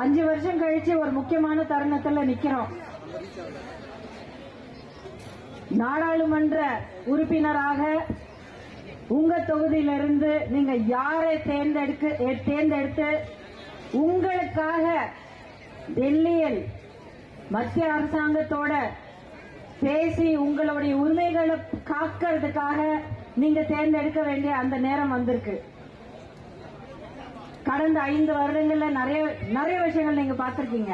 5 வருஷம் கழிச்சு ஒரு முக்கியமான தருணத்துல நிக்கிறோம். நாடாளுமன்ற உறுப்பினராக உங்க தொகுதியிலிருந்து நீங்க யாரை தேர்ந்தெடுத்து உங்களுக்காக டெல்லியில் மத்திய அரசாங்கத்தோட பேசி உங்களுடைய உரிமைகளை காக்கிறதுக்காக நீங்க தேர்ந்தெடுக்க வேண்டிய அந்த நேரம் வந்திருக்கு. கடந்த 5 வருடங்கள்ல நிறைய விஷயங்கள் நீங்க பார்த்திருக்கீங்க.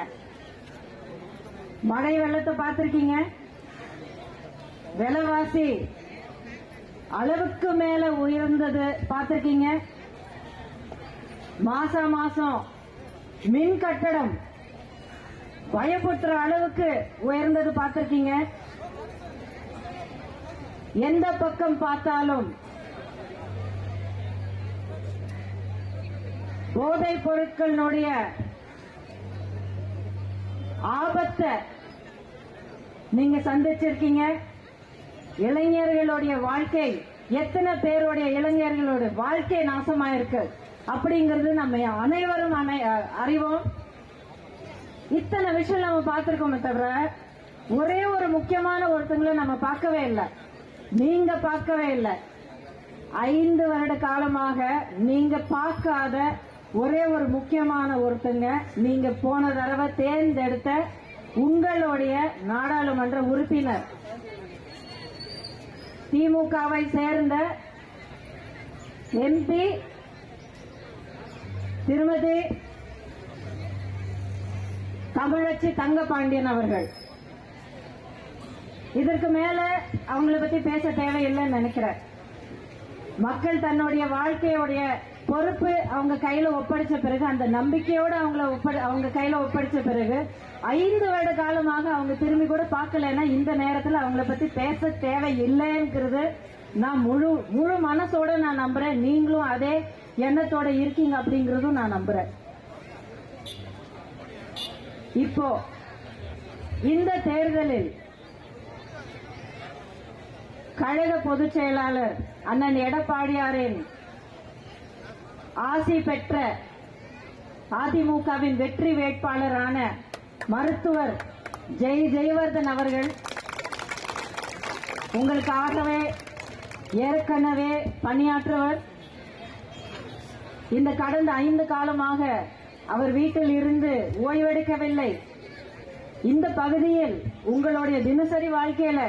மழை வெள்ளத்தை பார்த்திருக்கீங்க. விலைவாசி அளவுக்கு மேல உயர்ந்தது பார்த்திருக்கீங்க. மாசம் மின் கட்டணம் பயப்படுற அளவுக்கு உயர்ந்தது பார்த்திருக்கீங்க. எந்த பக்கம் பார்த்தாலும் போதைப் பொருட்களுடைய ஆபத்தை நீங்க சந்திச்சிருக்கீங்க. இளைஞர்களுடைய வாழ்க்கை, எத்தனை பேருடைய இளைஞர்களோட வாழ்க்கை நாசமாயிருக்கு அப்படிங்கிறது நம்ம அனைவரும் அறிவோம். இத்தனை விஷயம் நம்ம பார்த்திருக்கோமே தவிர ஒரே ஒரு முக்கியமான ஒருத்தங்களை நம்ம பார்க்கவே இல்லை. நீங்க பார்க்கவே இல்லை. 5 வருட காலமாக நீங்க பார்க்காத ஒரே ஒரு முக்கியமான ஒருத்தங்க நீங்க போன தடவை தேர்ந்தெடுத்த உங்களுடைய நாடாளுமன்ற உறுப்பினர், திமுகவை சேர்ந்த MP திருமதி தமிழச்சி தங்கபாண்டியன் அவர்கள். இதற்கு மேல அவங்களை பத்தி பேச தேவையில்லைன்னு நினைக்கிறேன். மக்கள் தன்னுடைய வாழ்க்கையோடைய பொறுப்பு அவங்க கையில ஒப்படைச்ச பிறகு, அந்த நம்பிக்கையோட அவங்க கையில ஒப்படைச்ச பிறகு 5 வருட காலமாக அவங்க திரும்பி கூட பார்க்கலன்னா இந்த நேரத்தில் அவங்கள பத்தி பேச தேவையில்லைங்கிறது நான் முழு மனசோட நான் நம்புறேன். நீங்களும் அதே எண்ணத்தோட இருக்கீங்க அப்படிங்கறதும் நான் நம்புறேன். இப்போ இந்த தேர்தலில் கழக பொதுச் செயலாளர் அண்ணன் எடப்பாடியாரின் ஆசி பெற்ற அதிமுகவின் வெற்றி வேட்பாளரான மருத்துவர் ஜெயவர்தன் அவர்கள் உங்களுக்காகவே ஏற்கனவே பணியாற்றுவர். இந்த கடந்த 5 காலமாக அவர் வீட்டில் இருந்து ஓய்வெடுக்கவில்லை. இந்த பகுதியில் உங்களுடைய தினசரி வாழ்க்கையில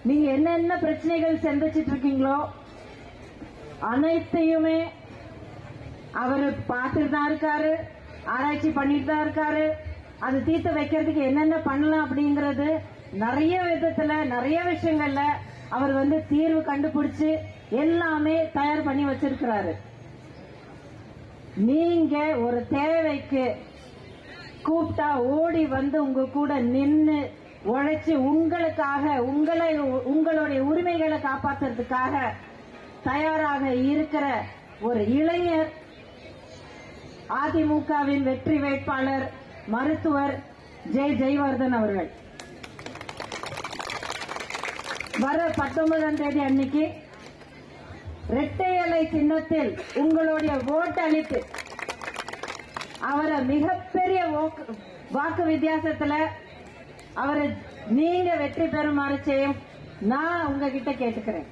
நீங்க என்னென்ன பிரச்சனைகள் சந்திச்சிட்டு இருக்கீங்களோ அனைத்தையுமே அவர் பார்த்துட்டு தான் இருக்காரு, ஆராய்ச்சி பண்ணிட்டு தான் இருக்காரு. அது தீர்த்து வைக்கிறதுக்கு என்னென்ன பண்ணலாம் அப்படிங்கறது நிறைய விதத்துல நிறைய விஷயங்கள்ல அவர் தீர்வு கண்டுபிடிச்சு எல்லாமே தயார் பண்ணி வச்சிருக்கிறாரு. நீங்க ஒரு தேவைக்கு கூப்பிட்டா ஓடி உங்க கூட நின்னு உழைச்சு உங்களுக்காக உங்களுடைய உரிமைகளை காப்பாற்றுறதுக்காக தயாராக இருக்கிற ஒரு இளைஞர் அதிமுகவின் வெற்றி வேட்பாளர் மருத்துவர் ஜெயவர்தன் அவர்கள். வர 19ஆம் தேதி அன்னைக்கு இரட்டை இலை சின்னத்தில் உங்களுடைய ஓட்டு அளித்து அவரை மிகப்பெரிய வாக்கு வித்தியாசத்துல அவரை நீங்க வெற்றி பெறுமாறு செய்யும் நான் உங்ககிட்ட கேட்டுக்கிறேன்.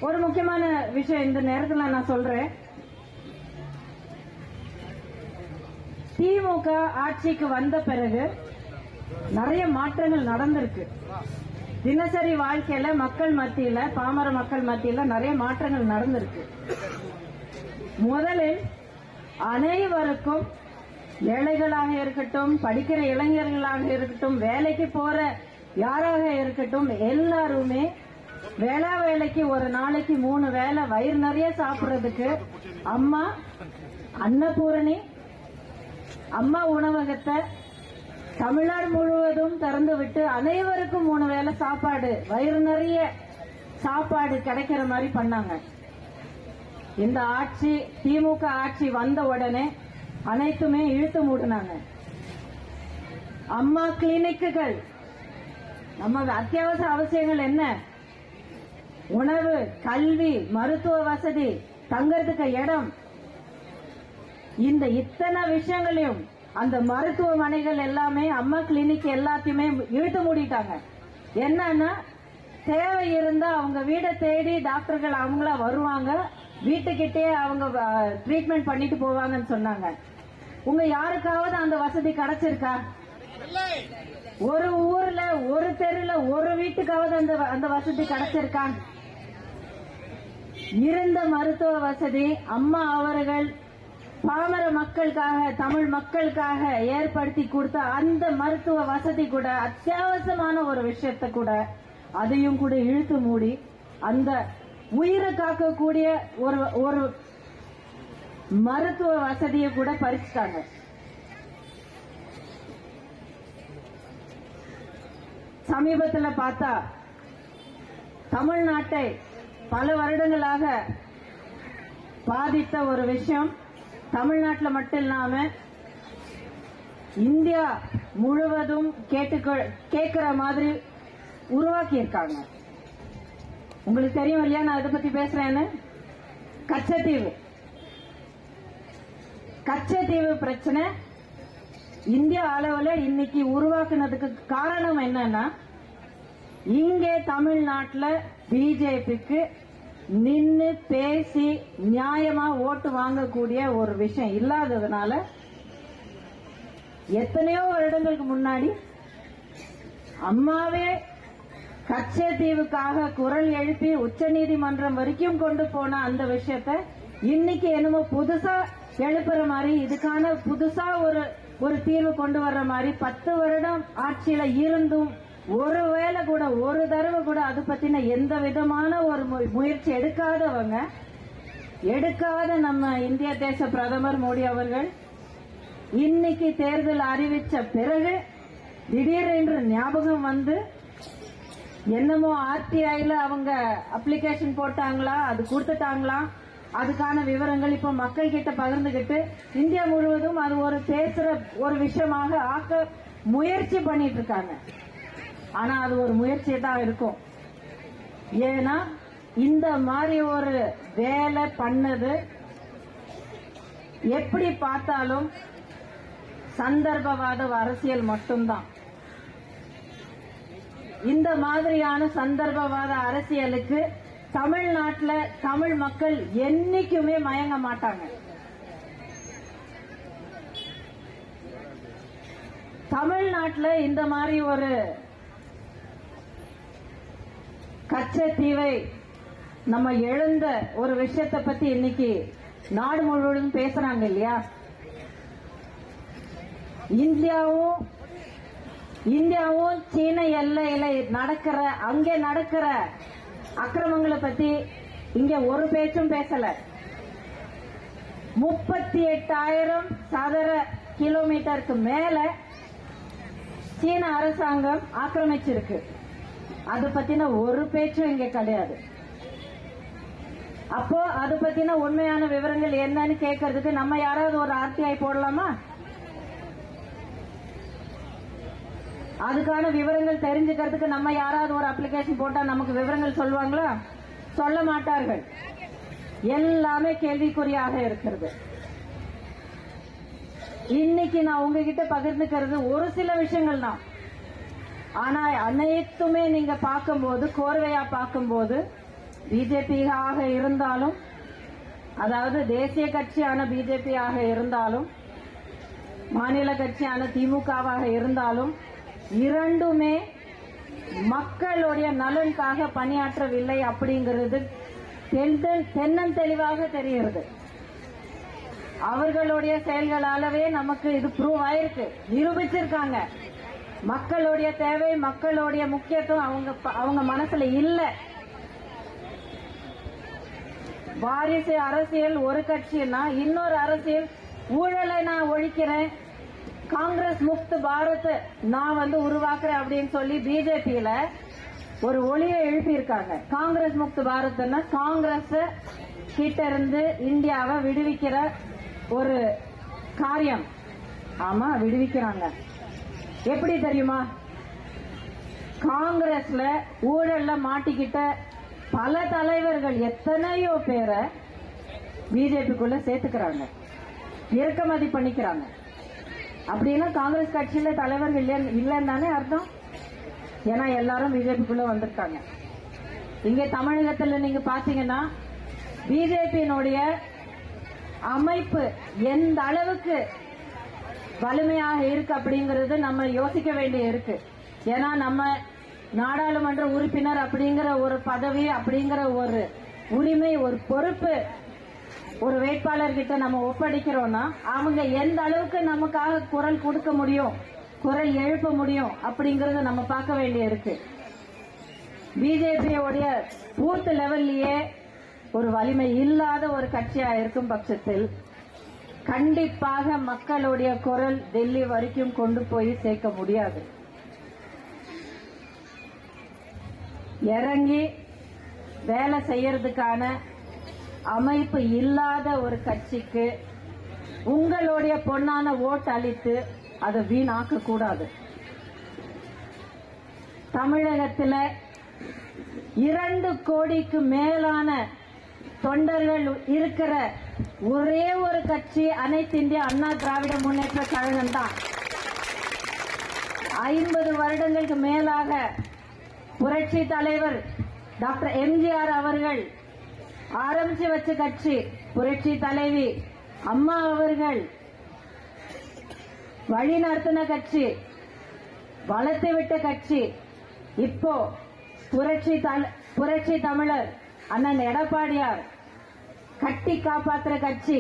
ஒரு முக்கியமான விஷயம் இந்த நேரத்தில் நான் சொல்றேன். திமுக ஆட்சிக்கு வந்த பிறகு நிறைய மாற்றங்கள் நடந்திருக்கு. தினசரி வாழ்க்கையில மக்கள் மத்தியில, பாமர மக்கள் மத்தியில நிறைய மாற்றங்கள் நடந்திருக்கு. முதலில் அனைவருக்கும், ஏழைகளாக இருக்கட்டும், படிக்கிற இளைஞர்களாக இருக்கட்டும், வேலைக்கு போற யாராக இருக்கட்டும், எல்லாருமே வேலைக்கு ஒரு நாளைக்கு 3 வேளை வயிறு நிறைய சாப்பிடுறதுக்கு அம்மா அன்னபூரணி அம்மா உணவகத்தை தமிழ்நாடு முழுவதும் திறந்து விட்டு அனைவருக்கும் 3 வேளை சாப்பாடு, வயிறு நிறைய சாப்பாடு கிடைக்கிற மாதிரி பண்ணாங்க. இந்த ஆட்சி, திமுக ஆட்சி வந்த உடனே அனைத்துமே இழுத்து மூடினாங்க. அம்மா கிளினிக்குகள், நம்ம அத்தியாவசிய அவசியங்கள் என்ன? உணவு, கல்வி, மருத்துவ வசதி, தங்கறதுக்கு இடம், இந்த இத்தனை விஷயங்களையும் அந்த மருத்துவமனைகள் எல்லாமே அம்மா கிளினிக் எல்லாத்தையுமே இழுத்து மூடிட்டாங்க. என்னன்னா தேவை இருந்தா அவங்க வீடை தேடி டாக்டர்கள் அவங்களா வருவாங்க, வீட்டுக்கிட்டே அவங்க ட்ரீட்மெண்ட் பண்ணிட்டு போவாங்கன்னு சொன்னாங்க. உங்க யாருக்காவது அந்த வசதி கிடைச்சிருக்கா? ஒரு ஊர்ல ஒரு தெருல ஒரு வீட்டுக்காவது அந்த வசதி கிடைச்சிருக்கா? இருந்த மருத்துவ வசதி அம்மா அவர்கள் பாமர மக்களுக்காக தமிழ் மக்களுக்காக ஏற்படுத்தி கொடுத்த அந்த மருத்துவ வசதி கூட அத்தியாவசியமான ஒரு விஷயத்தை கூட அதையும் கூட இழுத்து மூடி அந்த உயிரை காக்கக்கூடிய ஒரு மருத்துவ வசதியை கூட பறிச்சுட்டாங்க. சமீபத்தில் பார்த்தா தமிழ்நாட்டை பல வருடங்களாக பாதித்த ஒரு விஷயம் தமிழ்நாட்டில் மட்டும் இல்லாம இந்தியா முழுவதும் கேட்கிற மாதிரி உருவாக்கி இருக்காங்க. உங்களுக்கு தெரியும் இல்லையா நான் இதை பத்தி பேசுறேன்னு? கச்சத்தீவு பிரச்சனை இந்தியா அளவில் இன்னைக்கு உருவாக்குனதுக்கு காரணம் என்னன்னா, இங்கே தமிழ்நாட்டில் பிஜேபிக்கு நின்று பேசி நியாயமா ஓட்டு வாங்கக்கூடிய ஒரு விஷயம் இல்லாததுனால எத்தனையோ வருடங்களுக்கு முன்னாடி அம்மாவே கச்சத்தீவுக்காக குரல் எழுப்பி உச்சநீதிமன்றம் வரைக்கும் கொண்டு போன அந்த விஷயத்தை இன்னைக்கு என்னமோ புதுசா எழுப்புற மாதிரி, இதுக்கான புதுசா ஒரு தீர்வு கொண்டு வர்ற மாதிரி 10 வருடம் ஆட்சியில இருந்தும் ஒருவேளை கூட ஒரு தடவை கூட அது பத்தின எந்த விதமான ஒரு முயற்சி எடுக்காத நம்ம இந்திய தேச பிரதமர் மோடி அவர்கள் இன்னைக்கு தேர்தல் அறிவிச்ச பிறகு திடீரென்று ஞாபகம் வந்து என்னமோ ஆர்டிஐல அவங்க அப்ளிகேஷன் போட்டாங்களா, அது கொடுத்துட்டாங்களா, அதுக்கான விவரங்கள் இப்ப மக்கள் கிட்ட பகிர்ந்துகிட்டு இந்தியா முழுவதும் அது ஒரு பேசுற ஒரு விஷயமாக ஆக்க முயற்சி பண்ணிட்டு இருக்காங்க. ஆனா அது ஒரு முயற்சி தான் இருக்கும். ஏன்னா இந்த மாதிரி ஒரு வேலை பண்ணது எப்படி பார்த்தாலும் சந்தர்ப்பவாத அரசியல் மட்டும்தான். இந்த மாதிரியான சந்தர்ப்பவாத அரசியலுக்கு தமிழ்நாட்டில் தமிழ் மக்கள் என்னைக்குமே மயங்க மாட்டாங்க. தமிழ்நாட்டில் இந்த மாதிரி ஒரு கச்சத்தீவை நம்ம எழுந்த ஒரு விஷயத்தை பத்தி இன்னைக்கு நாடு முழுவதும் பேசுறாங்க இல்லையா? இந்தியாவும் சீன எல்லையில அங்கே நடக்கிற அக்கிரமங்களை பத்தி இங்க ஒரு பேச்சும் பேசல. 38,000 சதுர கிலோமீட்டருக்கு மேல சீன அரசாங்கம் ஆக்கிரமிச்சிருக்கு. அது பத்தின ஒரு பேச்சும் இங்க கிடையாது. அப்போ அது பத்தின உண்மையான விவரங்கள் என்னன்னு கேட்கறதுக்கு நம்ம யாராவது ஒரு ஆர்டிஐ போடலாமா? அதுக்கான விவரங்கள் தெரிஞ்சுக்கிறதுக்கு நம்ம யாராவது ஒரு அப்ளிகேஷன் போட்டா நமக்கு விவரங்கள் சொல்லுவாங்களா? சொல்ல மாட்டார்கள். எல்லாமே கேள்விக்குறியாக இருக்கிறது. இன்னைக்கு நான் உங்ககிட்ட பகிர்ந்துக்கிறது ஒரு சில விஷயங்கள் தான். ஆனா அனைத்துமே நீங்க பார்க்கும்போது, கோர்வையா பார்க்கும்போது, பிஜேபி ஆக இருந்தாலும், அதாவது தேசிய கட்சியான பிஜேபி ஆக இருந்தாலும், மாநில கட்சியான திமுகவாக இருந்தாலும், இரண்டுமே மக்களுடைய நலனுக்காக பணியாற்றவில்லை அப்படிங்கிறது தென்னந்தெளிவாக தெரிகிறது. அவர்களுடைய செயல்களாலவே நமக்கு இது ப்ரூவ் ஆயிருக்கு, நிரூபிச்சிருக்காங்க. மக்களுடைய தேவை, மக்களுடைய முக்கியத்துவம் அவங்க மனசுல இல்ல. வாரிசு அரசியல் ஒரு கட்சின்னா இன்னொரு அரசியல், ஊழலை நான் ஒழிக்கிறேன், காங்கிரஸ் முக்த் பாரத் நான் உருவாக்குறேன் அப்படின்னு சொல்லி பிஜேபியில ஒரு ஒளியை எழுப்பியிருக்காங்க. காங்கிரஸ் முக்த் பாரத்னா காங்கிரஸ் கிட்ட இருந்து இந்தியாவை விடுவிக்கிற ஒரு காரியம். ஆமா, விடுவிக்கிறாங்க. எப்படி தெரியுமா? காங்கிரஸ்ல ஊழல்ல மாட்டிக்கிட்ட பல தலைவர்கள் எத்தனையோ பேரை பிஜேபிக்குள்ள சேர்த்துக்கிறாங்க. இறக்குமதி பண்ணிக்கிறாங்க. அப்படின்னா காங்கிரஸ் கட்சியில தலைவர்கள் இல்லைன்னு தானே அர்த்தம். ஏன்னா எல்லாரும் பிஜேபிக்குள்ள வந்திருக்காங்க. இங்க தமிழகத்தில் நீங்க பாத்தீங்கன்னா பிஜேபியினுடைய அமைப்பு எந்த அளவுக்கு வலிமையாக இருக்கு அப்படிங்கறது நம்ம யோசிக்க வேண்டிய இருக்கு. ஏன்னா நம்ம நாடாளுமன்ற உறுப்பினர் அப்படிங்கிற ஒரு பதவி, அப்படிங்கிற ஒரு உரிமை, ஒரு பொறுப்பு ஒரு வேட்பாளர்கிட்ட நம்ம ஒப்படைக்கிறோம்னா அவங்க எந்த அளவுக்கு நமக்காக குரல் கொடுக்க முடியும், குரல் எழுப்ப முடியும் அப்படிங்கறத நம்ம பார்க்க வேண்டிய இருக்கு. பிஜேபியோடைய பூத் லெவல்லயே ஒரு வலிமை இல்லாத ஒரு கட்சியா இருக்கும் பட்சத்தில் கண்டிப்பாக மக்களுடைய குரல் டெல்லி வரைக்கும் கொண்டு போய் சேர்க்க முடியாது. இறங்கி வேலை செய்யறதுக்கான அமைப்பு இல்லாத ஒரு கட்சிக்கு உங்களுடைய பொன்னான ஓட்டு அளித்து அதை வீணாக்க கூடாது. தமிழகத்தில் 2 கோடிக்கு மேலான தொண்டர்கள் இருக்கிற ஒரே ஒரு கட்சி அனைத்து இந்திய அண்ணா திராவிட முன்னேற்ற கழகம் தான். 50 வருடங்களுக்கு மேலாக புரட்சி தலைவர் டாக்டர் எம்ஜிஆர் அவர்கள் ஆரம்பிச்சு வச்ச கட்சி, புரட்சி தலைவி அம்மா அவர்கள் வழிநடத்தின கட்சி, வளர்த்து விட்ட கட்சி, இப்போ புரட்சி தமிழர் அண்ணன் எடப்பாடியார் கட்டி காப்பாற்றுற கட்சி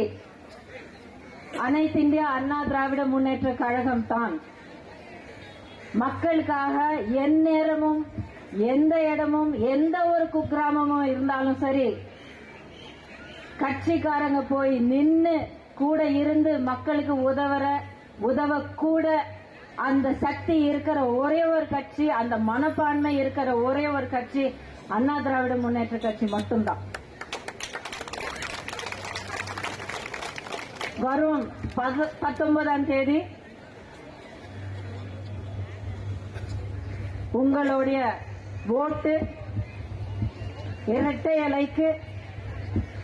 அனைத்து இந்திய அண்ணா திராவிட முன்னேற்ற கழகம் தான். மக்களுக்காக எந்நேரமும் எந்த இடமும் எந்த ஒரு குக்கிராமமும் இருந்தாலும் சரி கட்சிக்காரங்க போய் நின்னு கூட இருந்து மக்களுக்கு உதவக்கூட அந்த சக்தி இருக்கிற ஒரே ஒரு கட்சி, அந்த மனப்பான்மை இருக்கிற ஒரே ஒரு கட்சி அண்ணா திராவிட முன்னேற்ற கட்சி மட்டும்தான். வரும் 19ஆம் தேதி உங்களுடைய ஓட்டு இரட்டை இலைக்கு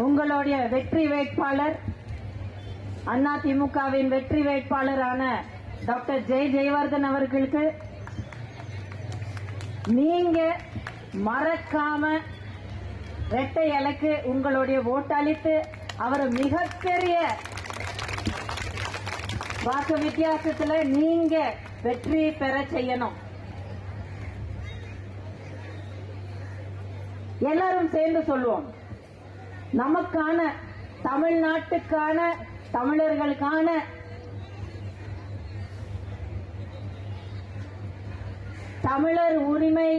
உங்களுடைய வெற்றி வேட்பாளர் அதிமுகவின் வெற்றி வேட்பாளரான டாக்டர் ஜெயவர்தன் அவர்களுக்கு நீங்க மறக்காம இரட்டை இலைக்கு உங்களுடைய ஓட்டு அளித்து அவர் மிகப்பெரிய வாக்கு வித்தியாசத்தில் நீங்க வெற்றி பெற செய்யணும். எல்லாரும் சேர்ந்து சொல்லுவோம், நமக்கான, தமிழ்நாட்டுக்கான, தமிழர்களுக்கான தமிழர் உரிமை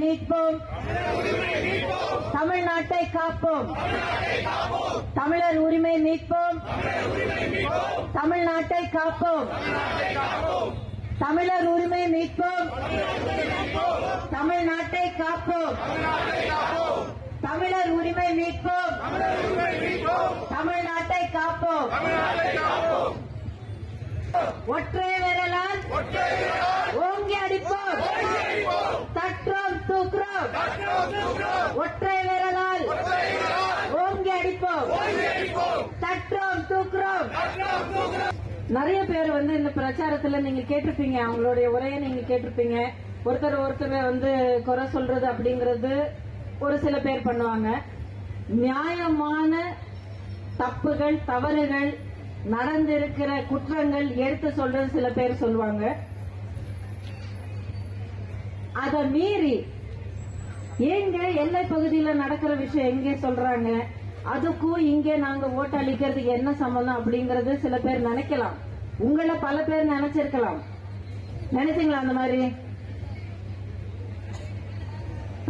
மீட்போம், தமிழ்நாட்டை காப்போம். தமிழர் உரிமை மீட்போம், தமிழ்நாட்டை காப்போம். தமிழர் உரிமை மீட்போம், தமிழ்நாட்டை காப்போம். தமிழர் உரிமை மீட்போம், தமிழ்நாட்டை காப்போம். ஒற்றை விரலால் ஓங்கி அடிப்போம், தற்றோம் தூக்குறோம். ஒற்றை விரலால் ஓங்கி அடிப்போம், தற்றோம் தூக்குறோம். நிறைய பேர் இந்த பிரச்சாரத்துல நீங்க கேட்டிருப்பீங்க, அவங்களுடைய உரையை நீங்க கேட்டிருப்பீங்க. ஒருத்தர் குறை சொல்றது அப்படிங்கறது ஒரு சில பேர் பண்ணுவாங்க. நியாயமான தப்புகள், தவறுகள், நடந்திருக்கிற குற்றங்கள் எடுத்து சொல்றது சில பேர் சொல்லுவாங்க. அத மீறி எங்க எல்லை பகுதியில் நடக்கிற விஷயம் எங்கே சொல்றாங்க, அதுக்கும் இங்கே நாங்க ஓட்டு அளிக்கிறதுக்கு என்ன சம்பந்தம் அப்படிங்கறது சில பேர் நினைக்கலாம். உங்களை பல பேர் நினைச்சிருக்கலாம். நினைச்சீங்களா அந்த மாதிரி?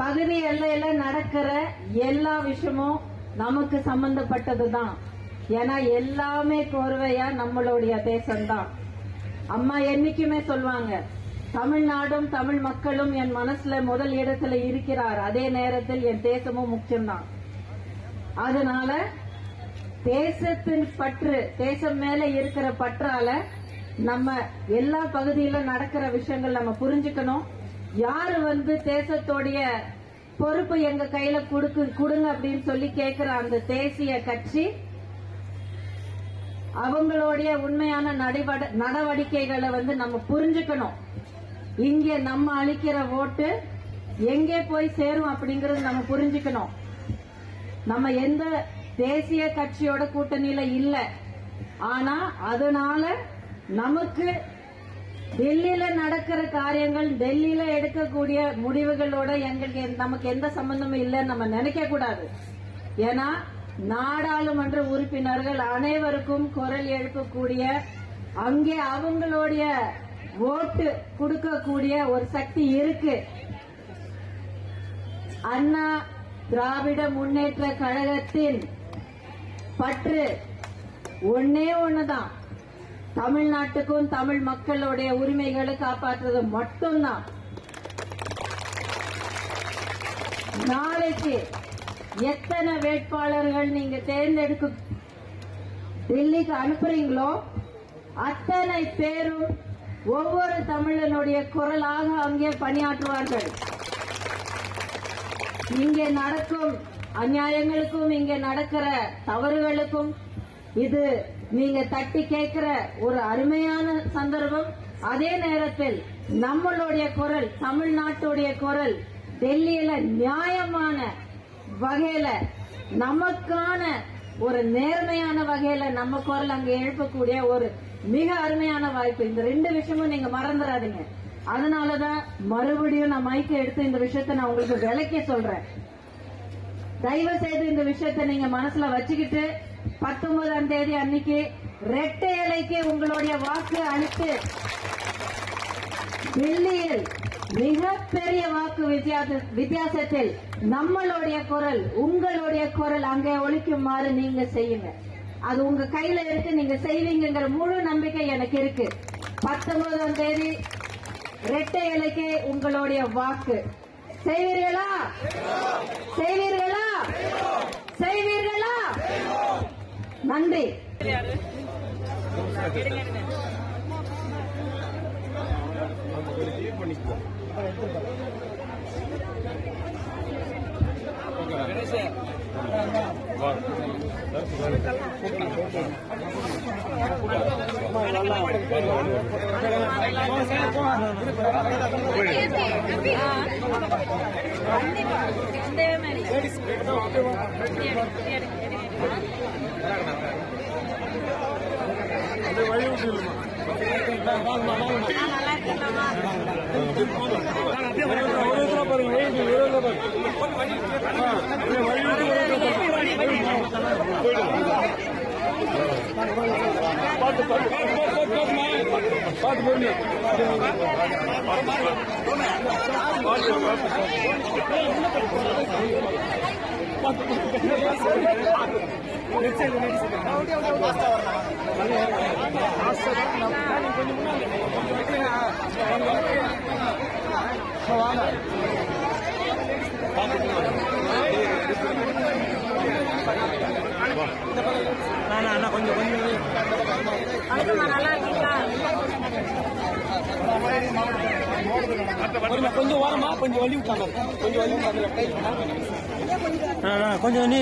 பகுதி எல்லையில நடக்கிற எல்லா விஷயமும் நமக்கு சம்பந்தப்பட்டதுதான். ஏன்னா எல்லாமே கோர்வையா நம்மளுடைய தேசம்தான். அம்மா என்னைக்குமே சொல்வாங்க, தமிழ்நாடும் தமிழ் மக்களும் என் மனசுல முதல் இடத்துல இருக்கிறார், அதே நேரத்தில் என் தேசமும் முக்கியம்தான். அதனால தேசத்தின் பற்று, தேசம் மேல இருக்கிற பற்றால நம்ம எல்லா பகுதியில நடக்கிற விஷயங்கள் நம்ம புரிஞ்சுக்கணும். யாரு தேசத்தோடைய பொறுப்பு எங்க கையில கொடுங்க அப்படின்னு சொல்லி கேட்கிற அந்த தேசிய கட்சி அவங்களுடைய உண்மையான நடவடிக்கைகளை நம்ம புரிஞ்சுக்கணும். இங்க நம்ம அளிக்கிற ஓட்டு எங்கே போய் சேரும் அப்படிங்கறது நம்ம புரிஞ்சுக்கணும். நம்ம எந்த தேசிய கட்சியோட கூட்டணியில இல்ல, ஆனா அதனால நமக்கு டெல்லியில நடக்கிற காரியங்கள், டெல்லியில எடுக்கக்கூடிய முடிவுகளோட நமக்கு எந்த சம்பந்தமும் இல்லைன்னு நம்ம நினைக்க கூடாது. ஏன்னா நாடாளுமன்ற உறுப்பினர்கள் அனைவருக்கும் குரல் எழுப்பக்கூடிய, அங்கே அவங்களுடைய ஓட்டு கொடுக்கக்கூடிய ஒரு சக்தி இருக்கு. அண்ணா திராவிட முன்னேற்ற கழகத்தின் பற்று ஒன்னே ஒண்ணுதான், தமிழ்நாட்டுக்கும் தமிழ் மக்களுடைய உரிமைகளை காப்பாற்றுறது மட்டும்தான். நாளைக்கு எத்தனை வேட்பாளர்கள் நீங்க தேர்ந்தெடுக்க டெல்லிக்கு அனுப்புறீங்களோ அத்தனை பேரும் ஒவ்வொரு தமிழனுடைய குரலாக அங்கே பணியாற்றுவார்கள். இங்கே நடக்கும் அநியாயங்களுக்கும், இங்கே நடக்கிற தவறுகளுக்கும் இது நீங்க தட்டி கேட்கிற ஒரு அருமையான சந்தர்ப்பம். அதே நேரத்தில் நம்மளுடைய குரல், தமிழ்நாட்டுடைய குரல் டெல்லியில நியாயமான வகையில, நமக்கான ஒரு நேர்மையான வகையில நம்ம குரல் அங்க எழுப்பக்கூடிய ஒரு மிக அருமையான வாய்ப்பு. இந்த ரெண்டு விஷயமும் நீங்க மறந்துடாதீங்க. அதனாலதான் மறுபடியும் நான் மைக்க எடுத்து இந்த விஷயத்த நான் உங்களுக்கு விளக்கி சொல்றேன். தயவு செய்து இந்த விஷயத்த நீங்க மனசுல வச்சுக்கிட்டு 19ஆம் தேதி அன்னைக்கு ரெட்டை இலைக்கு உங்களுடைய வாக்கு அளித்து டெல்லியில் மிகப்பெரிய வாக்கு வித்தியாசத்தில் நம்மளுடைய குரல், உங்களுடைய குரல் அங்கே ஒலிக்குமாறு நீங்க செய்யுங்க. அது உங்க கையில இருக்கு, நீங்க செய்வீங்கிற முழு நம்பிக்கை எனக்கு இருக்கு. 19ஆம் தேதி ரெட்டை இலைக்கு உங்களுடைய வாக்கு செய்வீர்களா? செய்வீர்களா? செய்வீர்களா? நன்றி. கொஞ்சம் ஓரமா கொஞ்சம் வலி விட்டாங்க, கொஞ்சம் வலி கொஞ்சம் நீ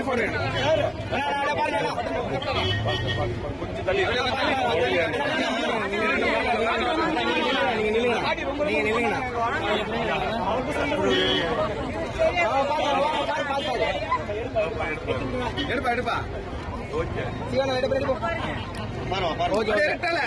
போட்டு எடுப்பா எடுப்பா ஓகே எடுக்கல